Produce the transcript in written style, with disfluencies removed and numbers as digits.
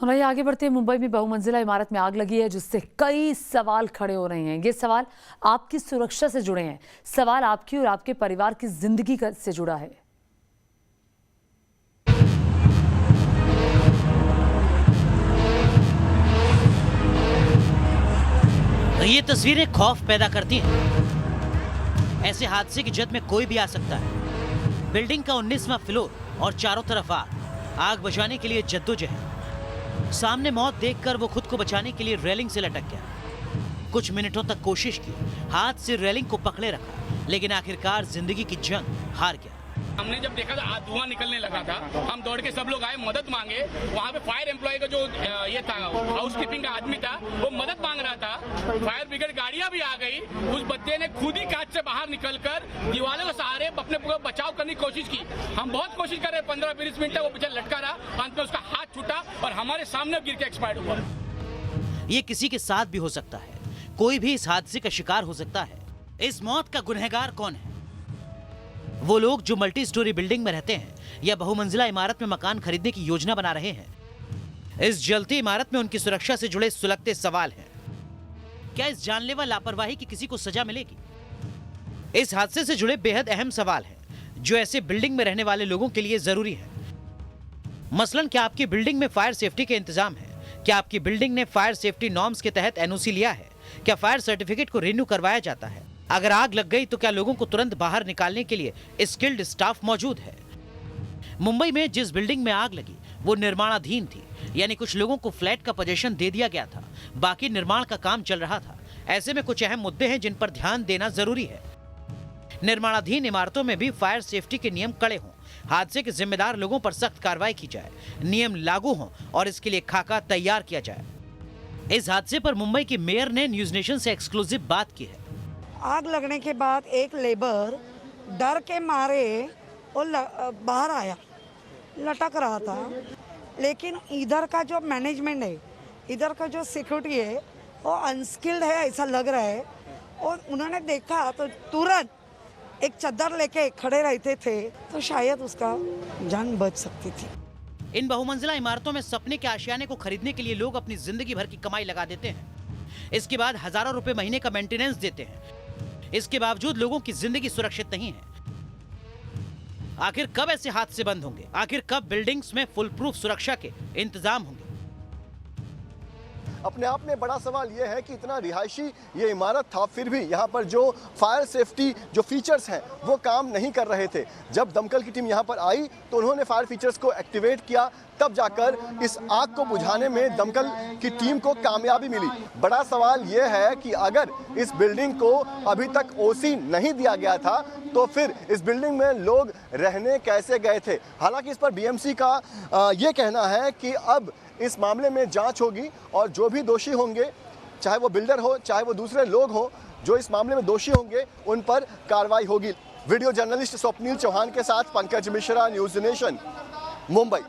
और ये आगे बढ़ते हैं। मुंबई में बहुमंजिला इमारत में आग लगी है, जिससे कई सवाल खड़े हो रहे हैं। ये सवाल आपकी सुरक्षा से जुड़े हैं, सवाल आपकी और आपके परिवार की जिंदगी से जुड़ा है। ये तस्वीरें खौफ पैदा करती हैं। ऐसे हादसे की जद में कोई भी आ सकता है। बिल्डिंग का 19वां फ्लोर और चारों तरफ आग बुझाने के लिए जद्दोजहद। सामने मौत देखकर वो खुद को बचाने के लिए रेलिंग से लटक गया। कुछ मिनटों तक कोशिश की, हाथ से रेलिंग को पकड़े रखा, लेकिन आखिरकार जिंदगी की जंग हार गया। हमने जब देखा था धुआं निकलने लगा था, हम दौड़ के सब लोग आए, मदद मांगे। वहाँ पे फायर एम्प्लॉय का जो ये था, हाउस कीपिंग का आदमी था, वो मदद मांग रहा था। फायर ब्रिगेड गाड़ियां भी आ गई। उस बच्चे ने खुद ही कांच से बाहर निकलकर दीवारों के सहारे अपने पूरा बचाव करने की कोशिश की। हम बहुत कोशिश कर रहे, 15-20 मिनट तक वो बेचारा लटका रहा। अंत में उसका हाथ छूटा और हमारे सामने गिर के एक्सपायर हुआ। ये किसी के साथ भी हो सकता है, कोई भी इस हादसे का शिकार हो सकता है। इस मौत का गुनहगार कौन है? वो लोग जो मल्टी स्टोरी बिल्डिंग में रहते हैं या बहुमंजिला इमारत में मकान खरीदने की योजना बना रहे हैं। इस जलती इमारत में उनकी सुरक्षा से जुड़े सुलगते सवाल हैं। क्या इस जानलेवा लापरवाही की किसी को सजा मिलेगी? इस हादसे से जुड़े बेहद अहम सवाल हैं, जो ऐसे बिल्डिंग में रहने वाले लोगों के लिए जरूरी है। मसलन, क्या आपकी बिल्डिंग में फायर सेफ्टी के इंतजाम है? क्या आपकी बिल्डिंग ने फायर सेफ्टी नॉर्म्स के तहत एनओसी लिया है? क्या फायर सर्टिफिकेट को रिन्यू करवाया जाता है? अगर आग लग गई तो क्या लोगों को तुरंत बाहर निकालने के लिए स्किल्ड स्टाफ मौजूद है? मुंबई में जिस बिल्डिंग में आग लगी वो निर्माणाधीन थी, यानी कुछ लोगों को फ्लैट का पोजीशन दे दिया गया था, बाकी निर्माण का काम चल रहा था। ऐसे में कुछ अहम मुद्दे हैं जिन पर ध्यान देना जरूरी है। निर्माणाधीन इमारतों में भी फायर सेफ्टी के नियम कड़े हों, हादसे के जिम्मेदार लोगों पर सख्त कार्रवाई की जाए, नियम लागू हों और इसके लिए खाका तैयार किया जाए। इस हादसे पर मुंबई की मेयर ने न्यूज नेशन से एक्सक्लूसिव बात की है। आग लगने के बाद एक लेबर डर के मारे वो बाहर आया, लटक रहा था। लेकिन इधर का जो मैनेजमेंट है, इधर का जो सिक्योरिटी है, वो अनस्किल्ड है ऐसा लग रहा है। और उन्होंने देखा तो तुरंत एक चादर लेके खड़े रहते थे, तो शायद उसका जान बच सकती थी। इन बहुमंजिला इमारतों में सपने के आशियाने को खरीदने के लिए लोग अपनी जिंदगी भर की कमाई लगा देते हैं। इसके बाद हजारों रुपए महीने का मेंटेनेंस देते हैं। इसके बावजूद लोगों की जिंदगी सुरक्षित नहीं है। आखिर कब ऐसे हादसे बंद होंगे? आखिर कब बिल्डिंग्स में फुल प्रूफ सुरक्षा के इंतजाम होंगे? अपने आप में बड़ा सवाल यह है कि इतना रिहायशी ये इमारत था, फिर भी यहाँ पर जो फायर सेफ्टी जो फीचर्स हैं वो काम नहीं कर रहे थे। जब दमकल की टीम यहाँ पर आई तो उन्होंने फायर फीचर्स को एक्टिवेट किया, तब जाकर इस आग को बुझाने में दमकल की टीम को कामयाबी मिली। बड़ा सवाल यह है कि अगर इस बिल्डिंग को अभी तक ओसी नहीं दिया गया था तो फिर इस बिल्डिंग में लोग रहने कैसे गए थे। हालांकि इस पर बीएमसी का ये कहना है कि अब इस मामले में जांच होगी और जो भी दोषी होंगे, चाहे वो बिल्डर हो चाहे वो दूसरे लोग हो, जो इस मामले में दोषी होंगे उन पर कार्रवाई होगी। वीडियो जर्नलिस्ट स्वप्नील चौहान के साथ पंकज मिश्रा, न्यूज़ नेशन, मुंबई।